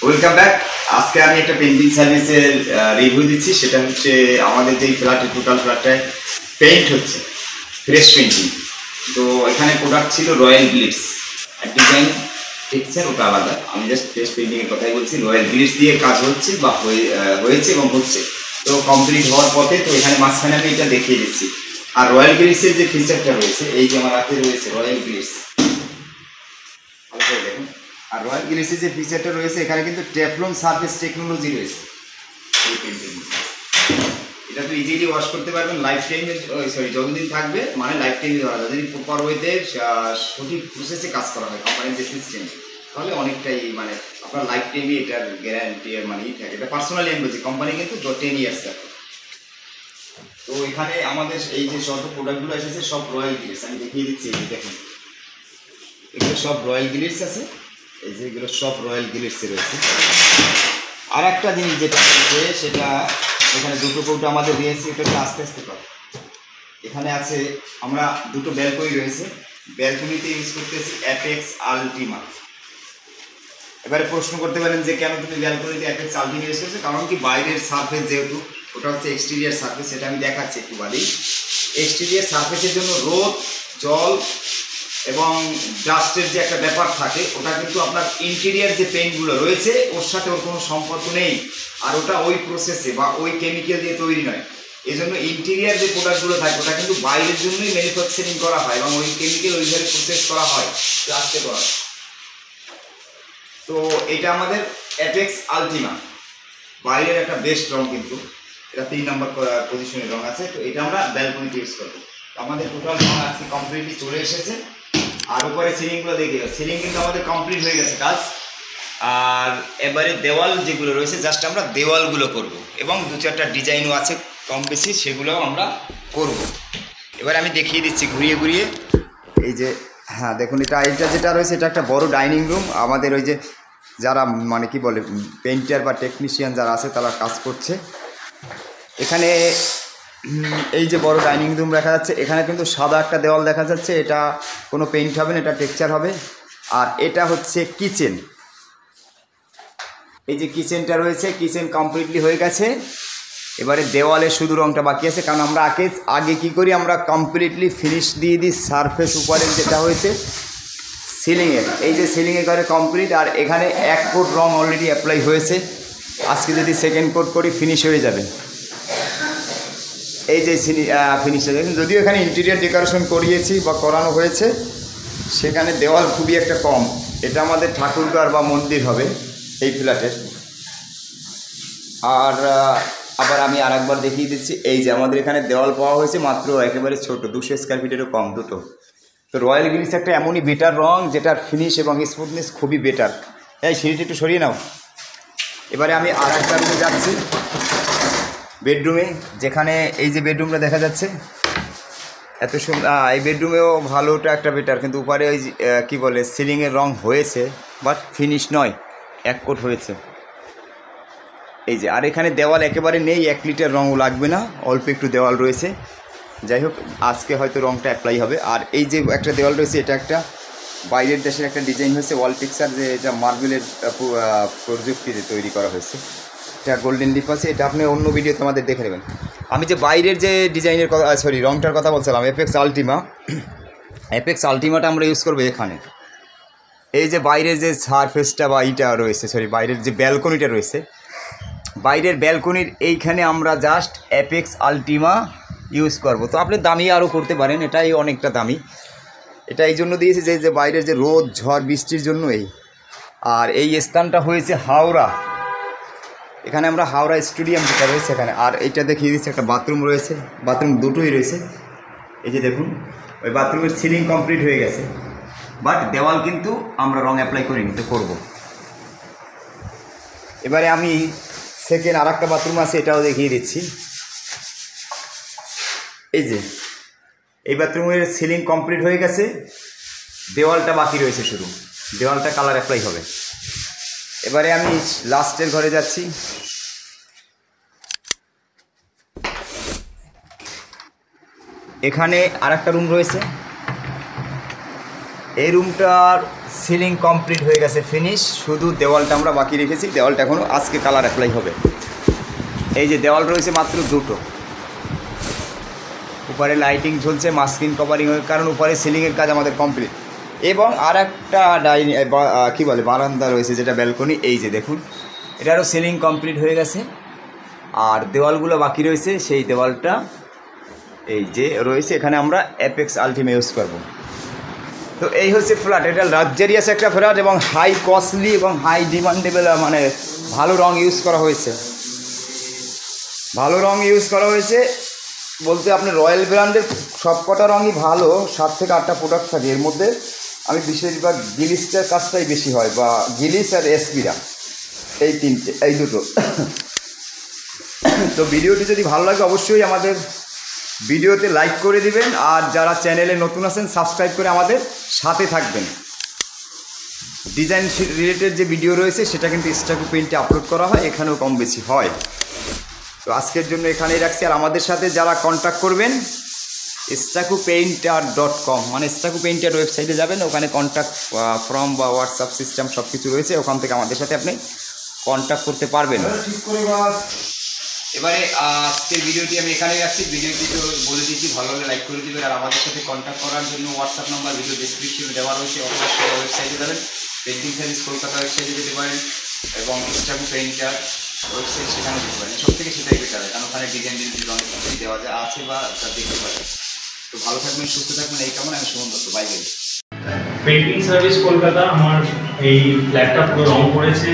Welcome back. আজকে আমি একটা পেইন্টিং সার্ভিসের রিভিউ দিচ্ছি। সেটা হচ্ছে আমাদের যেই ফ্ল্যাটে টোটাল ফ্ল্যাটটায় পেইন্ট হচ্ছে ফ্রেশ পেইন্টিং। তো এখানে প্রোডাক্ট ছিল রয়্যাল গ্লিটস, ডিজাইন টেক্সচার ওটা আলাদা। আমি জাস্ট ফ্রেশ পেইন্টিংয়ের কথাই বলছি। রয়্যাল গ্লিটস দিয়ে কাজ হচ্ছে বা হয়েছে এবং হচ্ছে, তো কমপ্লিট হওয়ার পথে। তো এখানে মাঝখানে আমি এটা দেখিয়ে দিচ্ছি। আর রয়্যাল গ্লিটসের যে ফিচারটা রয়েছে, এই যে আমার হাতে রয়েছে রয়্যাল গ্লিটস, ভালো করে দেখুন। আর রয়্যাল গ্লিটসের যে ফিচারটা রয়েছে, এখানে কিন্তু টেফলন সারফেস টেকনোলজি রয়েছে এই পেইন্টিং। এটা তো ইজিলি ওয়াশ করতে পারবেন লাইফ টাইমে, যতদিন থাকবে মানে লাইফ টাইমে ধরা যায়। যদি প্রপার ওয়েতে সঠিক প্রসেসে কাজ করা হয় কোম্পানির যে সিস্টেম, তাহলে অনেকটাই মানে আপনার লাইফ টাইমে এটার গ্যারান্টি মানে থাকে। এটা পার্সোনালি আমি বলছি, কোম্পানি কিন্তু 10 ইয়ার্স থাকে। তো এখানে আমাদের এই যে সব প্রোডাক্টগুলো এসেছে সব রয়্যাল গ্লিটস। আমি দেখিয়ে দিচ্ছি, এই দেখুন এগুলো সব রয়্যাল গ্লিটস আছে। এই যে এগুলো সব রয়্যাল গ্লিটসে রয়েছে। আর একটা জিনিস যেটা আছে, সেটা এখানে দুটো কৌটো আমাদের দিয়েছি, এটা আস্তে আস্তে পাবো। এখানে আছে আমরা দুটো ব্যালকনি রয়েছে, ব্যালকনিতে ইউজ করতেছি অ্যাপেক্স আলটিমা। এবারে প্রশ্ন করতে পারেন যে কেন তুমি ব্যালকনিতে অ্যাপেক্স আলটিমা ইউজ করছো? কারণ কি, বাইরের সারফেস যেহেতু ওটা হচ্ছে এক্সটেরিয়ার সারফেস, সেটা আমি দেখাচ্ছি একটু বাদেই। এক্সটেরিয়ার সারফেসের জন্য রোদ, জল এবং ডাস্টের যে একটা ব্যাপার থাকে, ওটা কিন্তু আপনার ইন্টেরিয়ার যে পেইন্টগুলো রয়েছে ওর সাথে ওর কোনো সম্পর্ক নেই। আর ওটা ওই প্রসেসে বা ওই কেমিক্যাল দিয়ে তৈরি নয়। এই জন্য ইন্টেরিয়ার যে প্রোডাক্টগুলো থাকে ওটা কিন্তু বাইরের জন্যই ম্যানুফ্যাকচারিং করা হয় এবং ওই কেমিক্যাল ওইভাবে প্রসেস করা হয় প্লাস্টে করা। তো এটা আমাদের অ্যাপেক্স আলটিমা, বাইরের একটা বেস্ট রং, কিন্তু এটা 3 নম্বর পজিশনের রং আছে। তো এটা আমরা ব্যালকনিতে ইউজ করবো। আমাদের টোটাল রং আজকে কমপ্লিটলি চলে এসেছে। আর উপরে সিলিংগুলো দেখে, সিলিং কিন্তু আমাদের কমপ্লিট হয়ে গেছে কাজ। আর এবারে দেওয়াল যেগুলো রয়েছে, জাস্ট আমরা দেওয়ালগুলো করব এবং 2-4টা ডিজাইনও আছে কম বেশি, সেগুলোও আমরা করব। এবার আমি দেখিয়ে দিচ্ছি ঘুরিয়ে ঘুরিয়ে। এই যে হ্যাঁ দেখুন, এটা যেটা রয়েছে, এটা একটা বড় ডাইনিং রুম। আমাদের ওই যে যারা মানে কি বলে পেইন্টার বা টেকনিশিয়ান যারা আছে, তারা কাজ করছে এখানে। এই যে বড় ডাইনিং রুম দেখা যাচ্ছে, এখানে কিন্তু সাদা একটা দেওয়াল দেখা যাচ্ছে। এটা কোনো পেইন্ট হবে না, এটা টেক্সচার হবে। আর এটা হচ্ছে কিচেন। এই যে কিচেনটা রয়েছে, কিচেন কমপ্লিটলি হয়ে গেছে। এবারে দেওয়ালে শুধু রংটা বাকি আছে, কারণ আমরা আগে কি করি, আমরা কমপ্লিটলি ফিনিশ দিয়ে দিই সারফেস উপরে যেটা হয়েছে সিলিংয়ের। এই যে সিলিংয়ে করে কমপ্লিট। আর এখানে 1 কোট রং অলরেডি অ্যাপ্লাই হয়েছে। আজকে যদি 2nd কোট করি ফিনিশ হয়ে যাবে। এই যে ফিনিশটা দেখুন। যদিও এখানে ইন্টেরিয়ার ডেকোরেশন করিয়েছি বা করানো হয়েছে, সেখানে দেওয়াল খুবই একটা কম। এটা আমাদের ঠাকুরঘর বা মন্দির হবে এই ফ্ল্যাটের। আর আবার আমি আরেকবার দেখিয়ে দিচ্ছি। এই যে আমাদের এখানে দেওয়াল পাওয়া হয়েছে মাত্র একেবারে ছোট, 200 স্কোয়ার ফিটেরও কম, দুটো। তো রয়্যাল গ্লিটস একটা এমনই বেটার রং, যেটার ফিনিশ এবং স্মুথনেস খুবই বেটার। এই সিঁড়িটা একটু সরিয়ে নাও। এবারে আমি আর একটা রুমে যাচ্ছি, বেডরুমে, যেখানে এই যে বেডরুমটা দেখা যাচ্ছে এত সুন্দর। এই বেডরুমেও ভালোটা একটা বেটার, কিন্তু উপরে ওই কী বলে সিলিংয়ের রং হয়েছে, বাট ফিনিশ নয়, 1 কোট হয়েছে। এই যে আর এখানে দেওয়াল একেবারে নেই, 1 লিটার রঙও লাগবে না, অল্প একটু দেওয়াল রয়েছে। যাই হোক, আজকে হয়তো রঙটা অ্যাপ্লাই হবে। আর এই যে একটা দেওয়াল রয়েছে, এটা একটা বাইরের দেশের একটা ডিজাইন হয়েছে, ওয়াল পিকচার, যে এটা মার্বেলের প্রযুক্তিতে তৈরি করা হয়েছে। এটা গোল্ডেন লিপ আছে, এটা আপনি অন্য ভিডিওতে আমাদের দেখে নেবেন। আমি যে বাইরের যে ডিজাইনের কথা, রংটার কথা বলছিলাম, অ্যাপেক্স আলটিমা। অ্যাপেক্স আলটিমাটা আমরা ইউজ করবো এখানে। এই যে বাইরের যে সারফেসটা বা ইটা রয়েছে, বাইরের যে ব্যালকনিটা রয়েছে, বাইরের ব্যালকনির এইখানে আমরা জাস্ট অ্যাপেক্স আলটিমা ইউজ করব। তো আপনি দামি আরও করতে পারেন, এটাই অনেকটা দামি। এটা এই জন্য দিয়েছি যে বাইরের যে রোদ, ঝড়, বৃষ্টির জন্য এই। আর এই স্থানটা হয়েছে হাওড়া। এখানে আমরা হাওড়া স্টেডিয়াম যেটা রয়েছে এখানে। আর এইটা দেখিয়ে দিচ্ছি, একটা বাথরুম রয়েছে, বাথরুম দুটোই রয়েছে। এই যে দেখুন, ওই বাথরুমের সিলিং কমপ্লিট হয়ে গেছে, বাট দেওয়াল কিন্তু আমরা রং অ্যাপ্লাই করিনি, তো করবো। এবারে আমি সেকেন্ড আর একটা বাথরুম আছে, এটাও দেখিয়ে দিচ্ছি। এই যে এই বাথরুমের সিলিং কমপ্লিট হয়ে গেছে, দেওয়ালটা বাকি রয়েছে, শুধু দেওয়ালটা কালার অ্যাপ্লাই হবে। এবারে আমি লাস্টের ঘরে যাচ্ছি। এখানে আর একটা রুম রয়েছে, এই রুমটার সিলিং কমপ্লিট হয়ে গেছে, ফিনিশ। শুধু দেওয়ালটা আমরা বাকি রেখেছি, দেওয়ালটা এখনও আজকে কালার অ্যাপ্লাই হবে। এই যে দেওয়াল রয়েছে মাত্র দুটো, উপরে লাইটিং ঝুলছে, মাস্কিং কভারিং, কারণ উপরে সিলিংয়ের কাজ আমাদের কমপ্লিট। এবং আর একটা কী বলে বারান্দা রয়েছে, যেটা ব্যালকনি। এই যে দেখুন, এটারও সিলিং কমপ্লিট হয়ে গেছে, আর দেওয়ালগুলো বাকি রয়েছে। সেই দেওয়ালটা এই যে রয়েছে, এখানে আমরা অ্যাপেক্স আলটিমা ইউজ করব। তো এই হচ্ছে ফ্ল্যাট। এটা লাক্সারিয়াস একটা ফ্ল্যাট এবং হাই কস্টলি এবং হাই ডিমান্ডেবল, মানে ভালো রং ইউজ করা হয়েছে, ভালো রং ইউজ করা হয়েছে বলতে আপনার রয়্যাল ব্র্যান্ডের সব কটা রঙই ভালো। 7 থেকে 8টা প্রোডাক্ট থাকে এর মধ্যে। আমি বিশেষভাগ গিলিসটার কাজটাই বেশি হয়, বা গিলিস আর এসপিরা, এই দুটো। তো ভিডিওটি যদি ভালো লাগে অবশ্যই আমাদের ভিডিওতে লাইক করে দিবেন, আর যারা চ্যানেলে নতুন আছেন সাবস্ক্রাইব করে আমাদের সাথে থাকবেন। ডিজাইন রিলেটেড যে ভিডিও রয়েছে সেটা কিন্তু স্টাকু পেইন্টে আপলোড করা হয়, এখানেও কম বেশি হয়। তো আজকের জন্য এখানেই রাখছি। আর আমাদের সাথে যারা কন্ট্যাক্ট করবেন stakupainter.com, মানে স্টাকু পেইন্টার ওয়েবসাইটে যাবেন, ওখানে কন্ট্যাক্ট ফর্ম বা হোয়াটসঅ্যাপ সিস্টেম সব কিছু রয়েছে, ওখান থেকে আমাদের সাথে আপনি কন্ট্যাক্ট করতে পারবেন। এবারে আজকের ভিডিওটি আমি এখানেই রাখছি। ভিডিওটি তো বলে দিচ্ছি, ভালো হলে লাইক করে দেবেন। আর আমাদের সাথে কন্ট্যাক্ট করার জন্য হোয়াটসঅ্যাপ নাম্বার ভিডিও ডিসক্রিপশনে দেওয়া রয়েছে, অথবা ওয়েবসাইটে যাবেন, পেন্টিং সার্ভিস কলকাতা ওয়েবসাইটে যেতে পারেন, এবং স্টাকু পেইন্টার ওয়েবসাইট সেখানে যেতে পারেন। সব থেকে সেটাই বেটার হয়, কারণ ওখানে ডিজাইন অনেক কিছুই দেওয়া যায় আছে বা তা দেখতে পারেন। তো ভালো থাকবেন, সুস্থ থাকবেন, এই কেমন। আমি Suman Dutta, bye bye. Painting service Kolkata আমার এই ফ্ল্যাটটা পুরো রং করেছে।